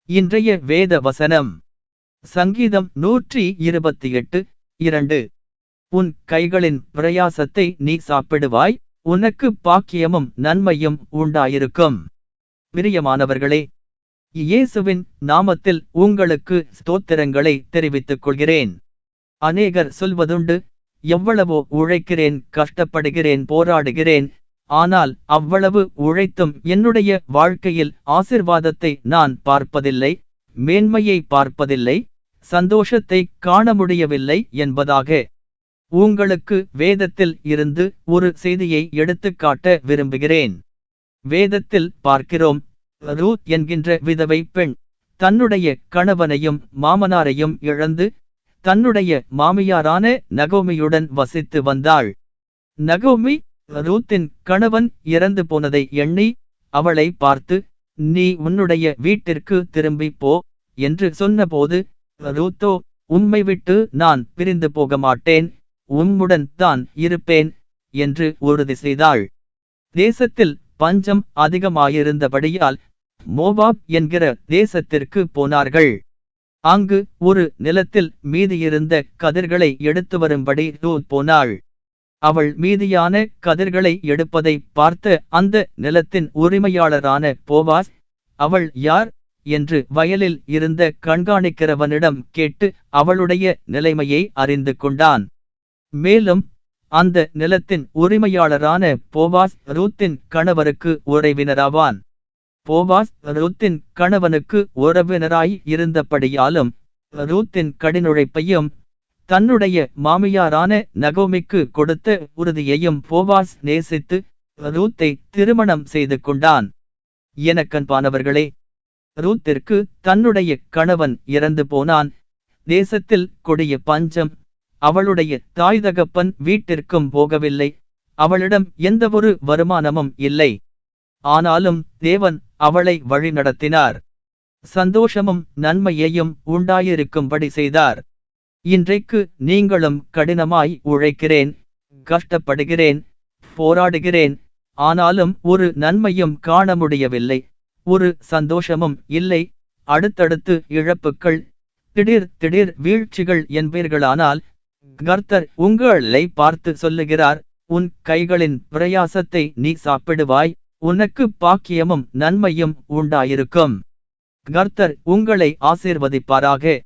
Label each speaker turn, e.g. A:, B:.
A: இன்றைய வேத வசனம் சங்கீதம் 128:2. உன் கைகளின் பிரயாசத்தை நீ சாப்பிடுவாய், உனக்கு பாக்கியமும் நன்மையும் உண்டாயிருக்கும். பிரியமானவர்களே, இயேசுவின் நாமத்தில் உங்களுக்கு ஸ்தோத்திரங்களை தெரிவித்துக் கொள்கிறேன். அநேகர் சொல்வதுண்டு, எவ்வளவோ உழைக்கிறேன், கஷ்டப்படுகிறேன், போராடுகிறேன், ஆனால் அவ்வளவு உழைத்தும் என்னுடைய வாழ்க்கையில் ஆசீர்வாதத்தை நான் பார்ப்பதில்லை, மேன்மையை பார்ப்பதில்லை, சந்தோஷத்தை காண முடியவில்லை என்பதாக. உங்களுக்கு வேதத்தில் இருந்து ஒரு செய்தியை எடுத்துக்காட்ட விரும்புகிறேன். வேதத்தில் பார்க்கிறோம், ரூத் என்கின்ற விதவை பெண் தன்னுடைய கணவனையும் மாமனாரையும் இழந்து தன்னுடைய மாமியாரான நகோமியுடன் வசித்து வந்தாள். நகோமி ரூத்தின் கணவன் இறந்து போனதை எண்ணி அவளை பார்த்து, நீ உன்னுடைய வீட்டிற்கு திரும்பி போ என்று சொன்னபோது, ரூத்தோ, உம்மை விட்டு நான் பிரிந்து போக மாட்டேன், உம்முடன் தான் இருப்பேன் என்று உறுதி செய்தாள். தேசத்தில் பஞ்சம் அதிகமாயிருந்தபடியால் மோவாப் என்கிற தேசத்திற்கு போனார்கள். அங்கு ஒரு நிலத்தில் மீதியிருந்த கதிர்களை எடுத்து வரும்படி ரூத் போனாள். அவள் மீதியான கதிர்களை எடுப்பதை பார்த்த அந்த நிலத்தின் உரிமையாளரான போவாஸ், அவள் யார் என்று வயலில் இருந்த கண்காணிக்கிறவனிடம் கேட்டு அவளுடைய நிலைமையை அறிந்து கொண்டான். மேலும் அந்த நிலத்தின் உரிமையாளரான போவாஸ் ரூத்தின் கணவருக்கு உறவினராவான். போவாஸ் ரூத்தின் கணவனுக்கு உறவினராய் இருந்தபடியாலும் ரூத்தின் கடினுழைப்பையும் தன்னுடைய மாமியாரான நகோமிக்கு கொடுத்த உறுதியையும் போவாஸ் நேசித்து ரூத்தை திருமணம் செய்து கொண்டான். எனக்கன்பானவர்களே, ரூத்திற்கு தன்னுடைய கணவன் இறந்து போனான். தேசத்தில் கொடிய பஞ்சம். அவளுடைய தாய் தகப்பன் வீட்டிற்கும் போகவில்லை. அவளிடம் எந்தவொரு வருமானமும் இல்லை. ஆனாலும் தேவன் அவளை வழிநடத்தினார். சந்தோஷமும் நன்மையையும் உண்டாயிருக்கும்படி செய்தார். இன்றைக்கு நீங்களும் கடினமாய் உழைக்கிறேன், கஷ்டப்படுகிறேன், போராடுகிறேன், ஆனாலும் ஒரு நன்மையும் காண முடியவில்லை, ஒரு சந்தோஷமும் இல்லை, அடுத்தடுத்து இழப்புக்கள், திடீர் திடீர் வீழ்ச்சிகள் என்பீர்களானால், கர்த்தர் உங்களை பார்த்து சொல்லுகிறார், உன் கைகளின் பிரயாசத்தை நீ சாப்பிடுவாய், உனக்கு பாக்கியமும் நன்மையும் உண்டாயிருக்கும். கர்த்தர் உங்களை ஆசீர்வதிப்பாராக.